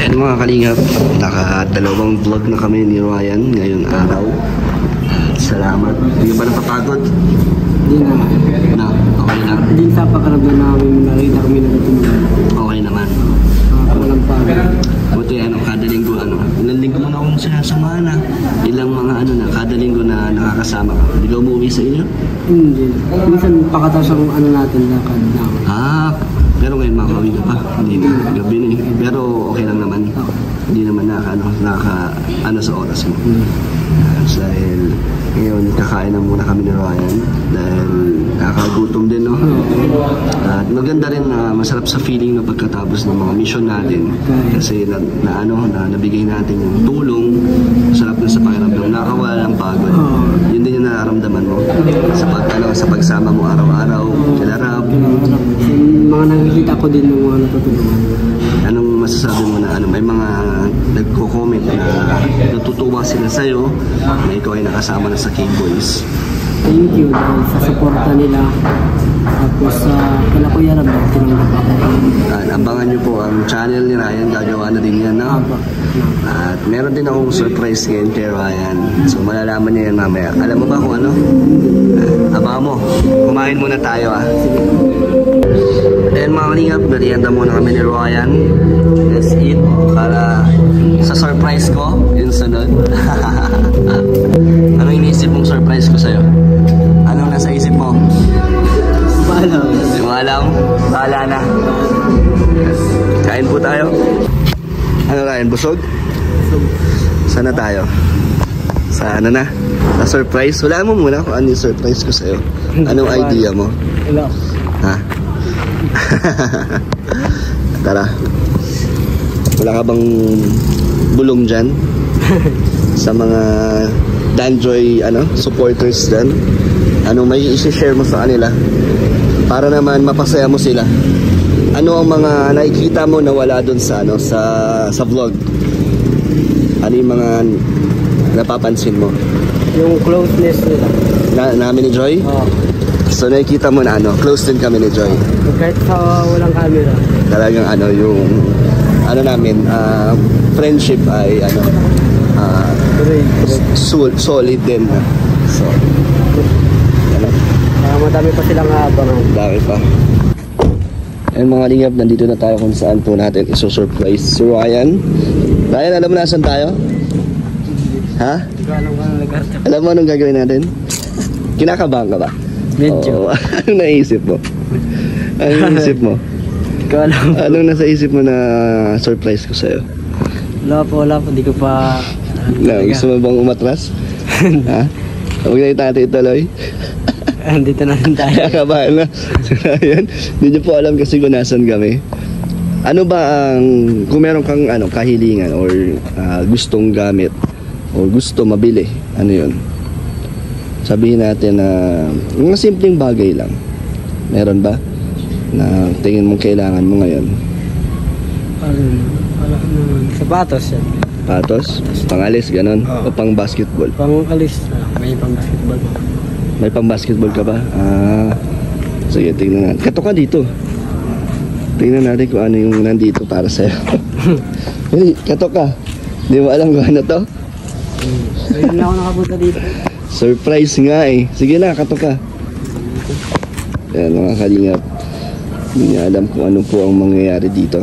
Ayan mga kalingap, nakadalawang vlog na kami ni Ryan ngayong araw. Salamat. Hindi ka ba napapagod? Hindi na. Na, okay na. Hindi sa pakarabyan namin nakita kami na natulungan. Okay naman. Walang pagod. Buti kada linggo ilang linggo mo na akong sinasamahan na. Ilang mga kada linggo na nakakasama ka. Hindi ka umuwi sa inyo? Hindi. Minsan pakatapos ang natin lakad na. Pero ngayon makauwi ka pa. Hindi na. Gabi na eh. Pero okay lang naman. Hindi naman naka sa oras mo. Dahil ngayon kakain na muna kami ni Ryan dahil nakakagutom din, no? At maganda rin na masarap sa feeling na pagkatapos ng mga mission natin kasi nabigay natin yung tulong. Masarap na sa pakiramdam, nakakawala ng pagod. Yun din yung nararamdaman mo sa pagsama mo araw-araw, kilarap. Mga nakikita ko din ng mga natutulungan. Anong masasabi mo na may mga nagko-comment na natutuwa sila sa'yo na ikaw ay nakasama na sa K-Boys? Thank you dahil sa suporta nila. Tapos kala ko yan tinanggap ako. Abangan nyo po ang channel ni Ryan, gagawa na din yan, no? At meron din akong surprise ngayon kay Ryan. So malalaman niya yan mamaya. Alam mo ba kung ano? Abangan mo. Kumain muna tayo, And mga kalingap, merienda muna kami ni Ryan. Let's eat para sa surprise ko yung sunod. Ano iniisip mong surprise ko sa'yo? Anong nasa isip mo? Paalam. Hindi mo alam? Bahala na. Kain po tayo. Ano Ryan, busog? Sana tayo? Sa na? Sa surprise? Wala mo muna kung ano yung surprise ko sa'yo. Anong idea mo? Wala. Tara. Wala ka bang bulong dyan? Sa mga Danjoy supporters dyan? Ano may isi-share mo sa kanila? Para naman mapasaya mo sila. Ano ang mga nakikita mo na wala dun sa vlog? Ano yung mga napapansin mo? Yung closeness nila. Namin ni Joy? Oo. So nakikita mo na close din kami ni Joy. Kahit sa walang camera. Talagang yung namin friendship ay solid din. So madami pa silang aabangan. Dami pa. Ayun mga lingap, nandito na tayo kung saan po natin iso-surprise si Ryan. Ryan, alam mo nasan tayo? Ha? Alam mo anong gagawin natin? Kinakabahan ka ba? Medyo. Anong naisip mo? Anong naisip mo? Anong nasa isip mo na surprise ko sa'yo? Wala po. Hindi ko pa... Gusto mo bang umatras? Ha? Huwag na natin ituloy. Dito na rin tayo. Kinakabahan na. Ayan. Hindi nyo po alam kasi kung nasan kami. Ano ba kung meron kang kahilingan or gustong gamit o gusto mabili, ano yun? Sabihin natin na mga simpleng bagay lang. Meron ba? Na tingin mong kailangan mo ngayon? Sapatos yan. Sapatos? Pangalis, ganon? O pang basketball? Pangalis. May pang basketball. May pang basketball ka ba? Sige, tingnan natin. Kato ka dito. Tingnan natin kung ano yung nandito para sa'yo. Hey, kato ka. Hindi mo alam kung ano to? Ngayon na ako nakapunta dito. Surprise nga eh. Sige na, kato ka. Ayan mga kalingap. Hindi niya alam kung ano po ang mangyayari dito.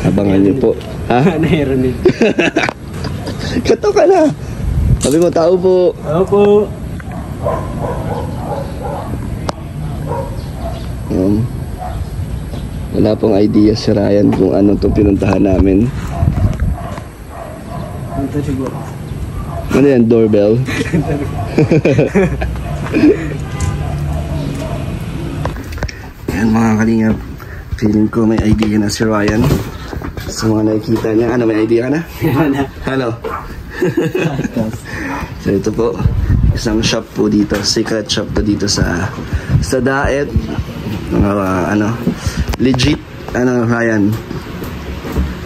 Abangan niyo po. Ha? Naironin. Kato ka na. Sabi mo, tao po. Tao po. Wala pong idea si Ryan kung ano itong pinuntahan namin. Ito siguro. Ano yan? Doorbell? Ayan mga kalingap, feeling ko may idea na si Ryan. Sa mga nakikita niya, may idea ka na? Hello. So ito po, isang shop po dito, secret shop po dito sa Daet. Legit, Ryan.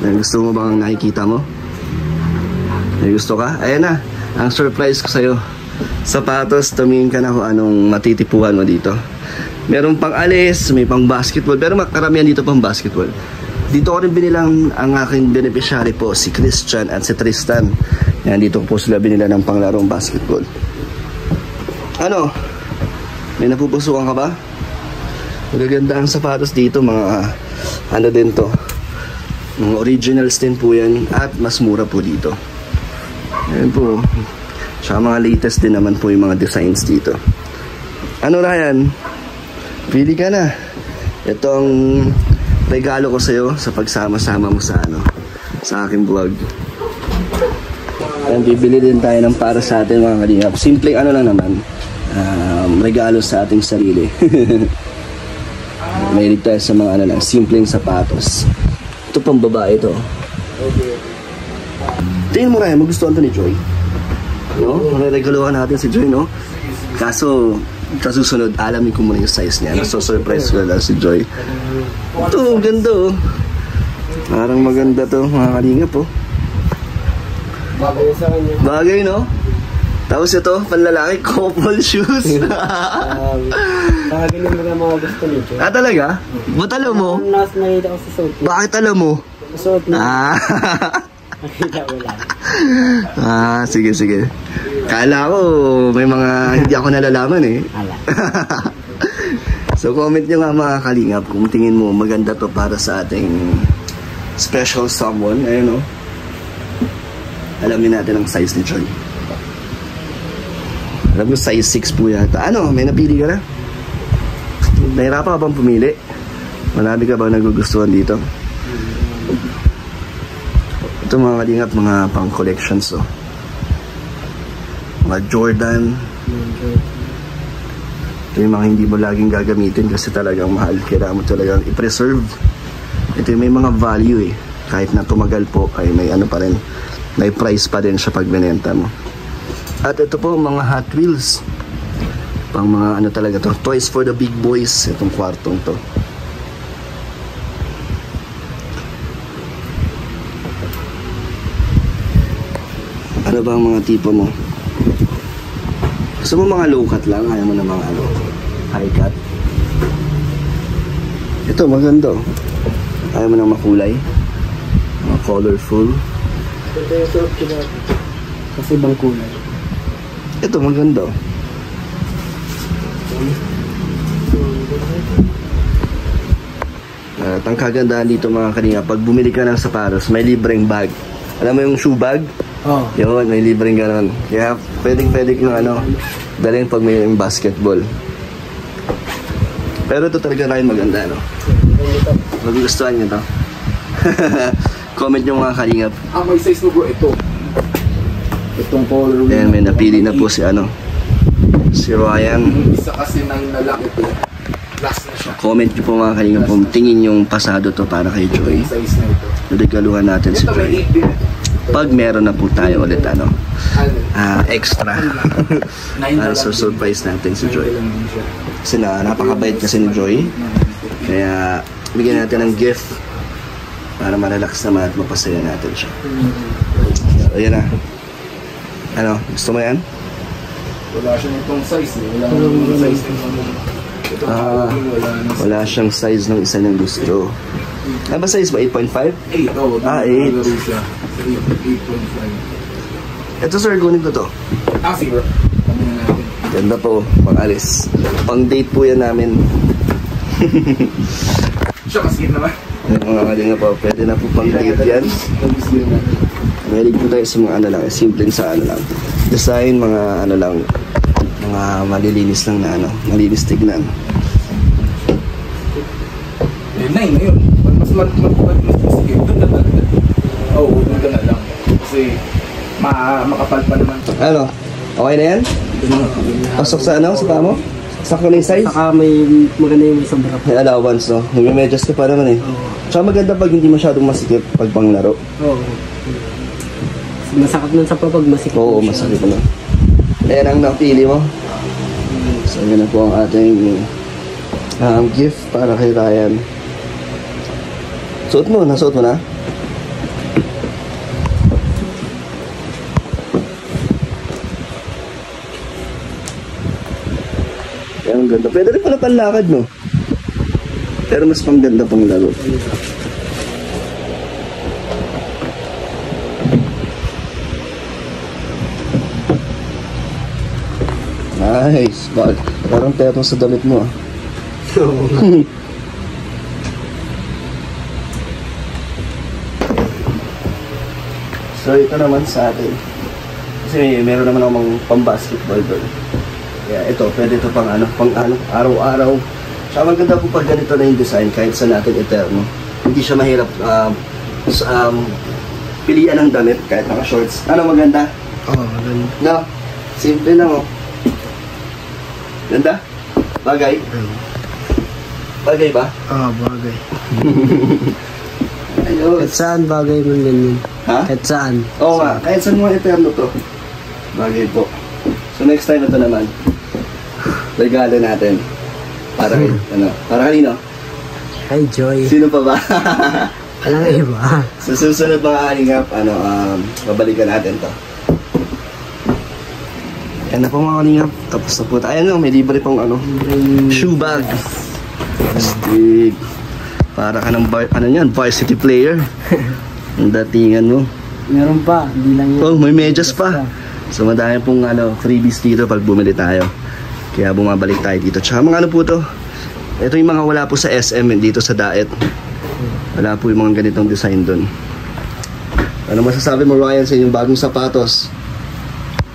May gusto mo bang nakikita mo? May gusto ka? Ayan na, ang surprise ko sa'yo. Sapatos, tumingin ka na kung anong matitipuhan mo dito. Meron pang alis, may pang basketball, pero karamihan dito pang basketball. Dito ko rin binilang ang aking beneficiary po, si Christian at si Tristan. Yan, dito po sila binila ng panglarong basketball. Ano? May napupusukan ka ba? Magaganda ang sapatos dito, mga ano din to. Mga originals din po yan at mas mura po dito. Ayan po. Tsaka mga latest din naman po yung mga designs dito. Ano Ryan? Pili ka na. Ito ang regalo ko sa'yo sa pagsama-sama mo sa sa aking vlog. Ayan, bibili din tayo ng para sa atin mga kalingap. Simpleng lang naman. Regalo sa ating sarili. Mahilig tayo sa mga simpleng sapatos. Ito pang babae ito. Tingin mo Ryan, magustuhan ito ni Joy? No? Regaluhan natin si Joy, no? Kaso, sa susunod, alamin ko muna yung size niya. Naso-surprise ko lang si Joy. Ito, ganda oh. Parang maganda to, mga kalingap oh. Bagay sa kanya. Bagay, no? Tapos ito, panlalaki, couple shoes. Bagay naman ang mga gusto nito. Talaga? Ba't alam mo? Nakita ko sa suot. Bakit alam mo? Sa suot na. Nakita ko lang. Sige. Kala ko, may mga hindi ako nalalaman eh. Ala. So comment nyo nga mga kalingap kung tingin mo maganda to para sa ating special someone. Ayun o. Alamin natin ang size ni Joy. Alam mo, size 6 po yata. May napili ka na? Nahirapan ka bang pumili? Marami ka bang nagugustuhan dito? Ito mga kalingap, mga pang collections oh. Mga Jordan. Ito yung mga hindi mo laging gagamitin kasi talagang mahal. Kailangan mo talagang i-preserve. Ito yung may mga value eh. Kahit na tumagal po ay may pa rin. May price pa din siya pag binenta mo. At ito po mga Hot Wheels. Pang mga talaga to. Toys for the big boys. Itong kwartong to. Ano ba ang mga tipo mo? Gusto mo mga low cut lang? Ayaw mo na mga high cut? Ito maganda. Ayaw mo ng makulay? Mga colorful? Ito yung suot ko na. Kasi ibang kulay. Ito maganda. At ang kagandahan dito mga kalinga, pag bumili ka ng sapatos, may libreng bag. Alam mo yung shoe bag? Oh. Yun, may libreng ganon. Kaya pwedeng kung dalhin pag may basketball. Pero ito talaga rin maganda, no? Magugustuhan nyo to. Comment nyo mga kalingap. May size mo bro, ito. Itong color. Ayan, may napili na po si si Ryan. Isa kasi nang lalaki ito. Last na siya. Comment nyo po mga kalingap kung tingin yung pasado to para kay Joy. Yung size na ito. Nagkaluhan natin si Ito may Joy. 8 din. Pag meron na po tayo ulit extra. Surprise natin si Joy. Kasi napakabait kasi ni Joy. Kaya bigyan natin ng gift para ma-relax naman at mapasaya natin siya. So, ayan na. Gusto mo yan? Wala siyang itong size eh. Wala nang size ito. Wala siyang size ng isa niyang gusto. Ano ba size ba? 8.5? 8. Oh, 8. siya. 8.5. Ito sir, kunin ko to. Sige bro. Kami na natin. Ganda po, pang-alis. Pang-date po yan namin. Siya, maskit naman. Mga kalinga po, pwede na po pang-date yan. Mahilig po tayo sa mga simpleng sa lang. Design, mga mga malilinis lang na malinis tignan. Yun na yun. Mas masigit. Doon na lang. Oo, doon na lang. Kasi makapal pa naman. Okay na yan? Pasok sa sa paa mo? Sakto na yung size? Saka may maganda yung isang barap. May allowance, no? Nag-medyas ka pa naman eh. Tsaka maganda pag hindi masyadong masikip pag panglaro. Oo. Masakit nun sa pag masikip. Oo, masakit na. Ayan ang napili mo. So, yun na po ang ating gift para kay Ryan. Suot mo, nasuot mo na? Ayan, ang ganda. Pwede rin pala panlakad, no? Pero mas pangganda pang laro. Nice. Parang tetong sa damit mo ah. So ito naman sa atin. Kasi meron naman akong pang-basketball doon. Kaya ito, pwede ito pang araw-araw. Tsaka maganda po pag ganito na yung design kahit sa natin eterno. Hindi siya mahirap pilian ng damit kahit naka-shorts. Ano maganda? Maganda. No? Simple lang oh. Ganda? Bagay? Bagay ba? Bagay. Ayun. Kahit saan bagay man ganyan. Ha? Kahit saan. Oo nga, kahit saan mga eterno to. Bagay po. So next time ito naman, regalo natin. Para para kanino? Kay Joy. Sino pa ba? Alang iba. Sa susunod mga kalingap, babalikan natin to. Yan na po mga kalingap. Tapos na po tayo. Ayan may libre pong shoe bag. Astig. Para ka ng varsity player. Ang datingan mo. Meron pa, hindi lang yan. Oh, may medyas pa. So madami pong freebies dito pag bumili tayo. Kaya bumabalik tayo dito. Tsaka mga po to. Ito yung mga wala po sa SM dito sa Daet. Wala po yung mga ganitong design doon. Ano masasabi mo Ryan sa inyong bagong sapatos?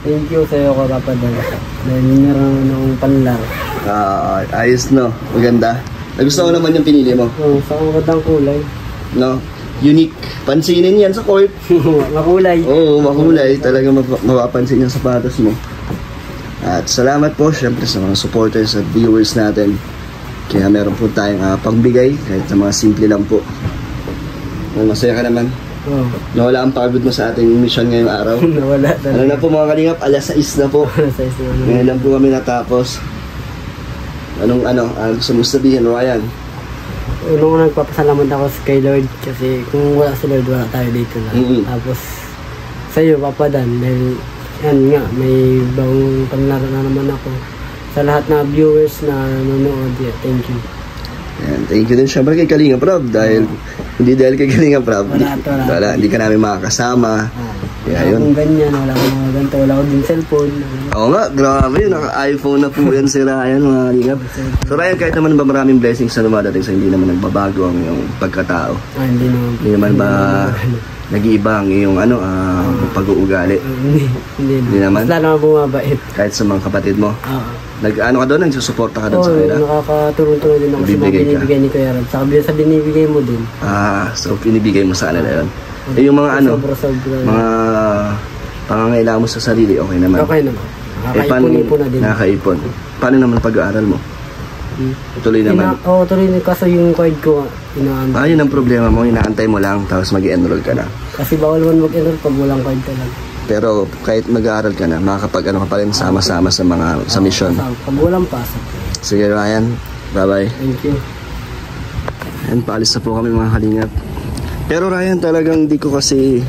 Thank you sa'yo ko kapadal. Dahil meron akong panlaro. Ayos no, maganda. Nagustuhan ko naman yung pinili mo. Sa magandang kulay. No? Unique. Pansinin yan sa court. Makulay. Oo, makulay. Talaga mapapansin yung sapatos mo. At salamat po syempre sa mga supporters at viewers natin. Kaya meron po tayong pangbigay kahit sa mga simple lang po. Masaya ka naman. Nawala ang pagod mo sa ating mission ngayong araw. Nawala talaga. Ano na po mga kalingap, alas 6 na po. Ngayon lang po kami natapos. Anong gusto mo sabihin Ryan? Unang nagpapasalamat ako kay Lord kasi kung wala si Lord wala tayo dito na. Tapos sa'yo Papadan dahil yan nga may bagong panlaro na naman ako. Sa lahat na viewers na nanonood, thank you. Yan, thank you din syempre kay Kalinga Prab dahil hindi dahil kay Kalinga Prab wala, hindi ka namin makakasama. Kaya wala yun. akong ganyan, wala akong mga ganito, wala akong din cellphone. Oo nga, grabe, naka-iPhone na po yan si Ryan mga kalingap. So Ryan, kahit naman ba maraming blessings na lumadating sa hindi naman nagbabago ang iyong pagkatao. Hindi naman. Hindi naman ba nag-iiba ang iyong pag-uugali? Hindi naman. Mas lalo nga bumabait. Kahit sa mga kapatid mo. Ka doon, nagsusuporta ka doon sa kanila? Nakakatulong-tulong din ako sa mga binibigay ni Kuya Rab. Sa binibigay mo din. So pinibigay mo sa kanila yun. Yung mga mga pangangailangan mo sa sarili, okay naman? Okay naman. Nakakaipon-ipon na din. Nakakaipon. Paano naman pag-aaral mo? Tuloy naman? Oo, tuloy na. Kaso yung card ko, inaantay. Yun ang problema mo, inaantay mo lang, tapos mag-enroll ka na. Kasi bawal man mag-enroll pag walang card talaga. Pero kahit mag-aaral ka na, makakapag ka pa rin sama-sama sa mission. Pag walang pasok. Sige Ryan, bye-bye. Thank you. And paalis na po kami mga kalingap. Pero Ryan, talagang di ko kasi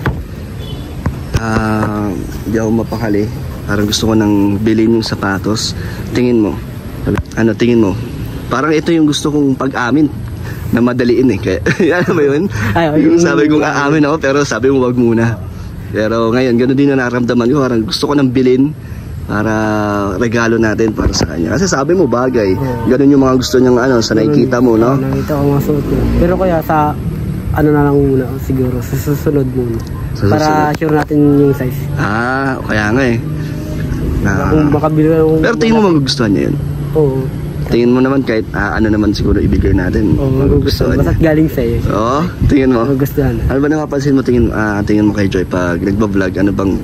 di ako mapakali. Parang gusto ko nang bilhin yung sapatos. Tingin mo? Tingin mo? Parang ito yung gusto kong pag-amin na madaliin eh. Kaya, alam mo yun? Yung sabi kong aamin ako, pero sabi mo wag muna. Pero ngayon, gano'n din na naramdaman ko. Parang gusto ko nang bilhin para regalo natin para sa kanya. Kasi sabi mo bagay. Gano'n yung mga gusto niyang sa nakikita mo, no? Nakita ko mga suot yun. Pero kaya sa na lang muna siguro. Sa susunod muna. Para sure natin yung size. Kaya nga eh. Kung makabili lang. Pero tingin mo magugustuhan niya yun? Oo. Tingin mo naman kahit naman siguro ibigay natin. Magugustuhan. Basta't galing sa'yo. Oo, tingin mo? Magugustuhan. Ano ba napapansin mo tingin mo kay Joy pag nagba-vlog? Ano bang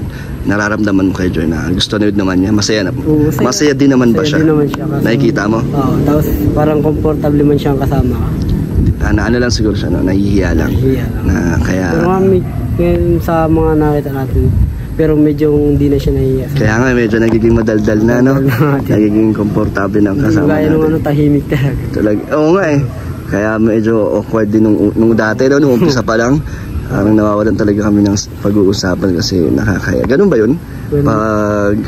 nararamdaman mo kay Joy na gusto na yun naman niya? Masaya na? Masaya din naman ba siya? Masaya din naman siya. Nakikita mo? Oo, tapos parang comfortable man siyang kasama ka. Ano lang siguro siya, nahihiya lang. Kaya... Pero sa mga nakita natin, pero medyo hindi na siya nahihiya. Kaya nga, medyo nagiging madaldal na, no? Nagiging komportable ng kasama natin. Gaya nung tahimik talaga. Oo nga eh. Kaya medyo awkward din nung dati, nung umpisa pa lang. Parang nawawalan talaga kami ng pag-uusapan kasi nakakaya. Ganun ba yun? Pag...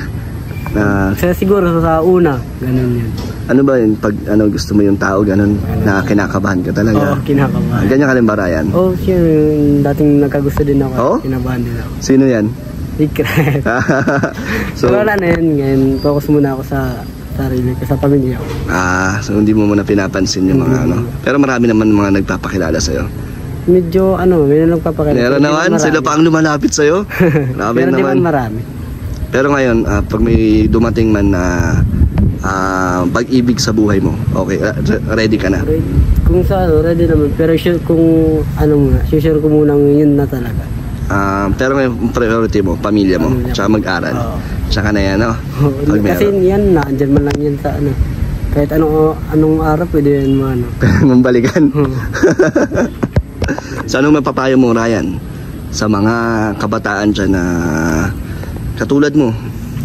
siguro sa una, ganun yun. Ano ba yun? Pag gusto mo yung tao, ganun, na kinakabahan ka talaga? Oo, kinakabahan. Ganyan ka rin ba, Ryan? Oo, yung dating nagkagusto din ako. Oo? Kinabahan din ako. Sino yan? Secret. So, wala na yun. Ngayon, focus muna ako sa sarili ko, sa pamilya ko. So hindi mo muna pinapansin yung mga ano. Pero marami naman mga nagpapakilala sa'yo. Medyo may nagpapakilala. Meron naman, sila pa ang lumalapit sa'yo. Marami Pero di naman. man marami. Pero ngayon, pag may dumating man na pag-ibig sa buhay mo, okay, ready ka na? Kung sa ready naman. Pero sure kung sure ko munang yun na talaga. Pero ngayon, priority mo, pamilya mo, tsaka mag-aral. Tsaka na yan, no? Pag Kasi meron. yan na, andyan man lang yan sa kahit anong araw pwede yan mo Mambalikan. So anong mapapayo mo, Ryan, sa mga kabataan dyan na katulad mo?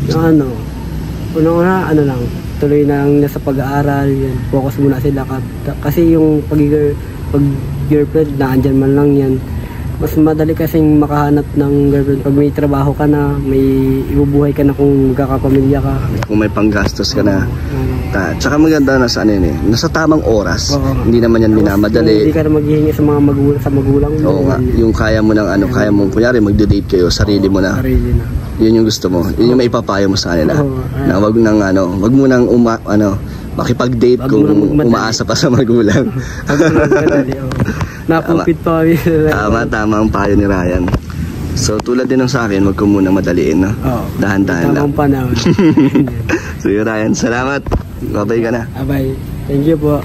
Unang-una, lang, tuloy na lang sa pag-aaral, yan. Focus muna sila. Kasi yung pag-girlfriend, na andyan man lang yan. Mas madali kasing makahanap ng girlfriend pag may trabaho ka na, may ibubuhay ka na kung magkakapamilya ka. Kung may panggastos ka na. Tsaka maganda na sa nasa tamang oras. Hindi naman yan minamadali. Hindi ka na maghihingi sa mga magulang mo. Oo nga, yung kaya mo ng kaya mo, kunyari magde-date kayo, sarili mo na. Sarili na. Yun yung gusto mo. Yun yung maipapayo mo sa kanila. Na wag mo nang makipag-date kung umaasa pa sa magulang. Napupit pa kami. Tama ang payo ni Ryan. So tulad din ng sa akin, wag ko muna madaliin, no? Dahan-dahan lang. Tamang panahon. So yun, Ryan, salamat. Babay ka na. Abay. Thank you po.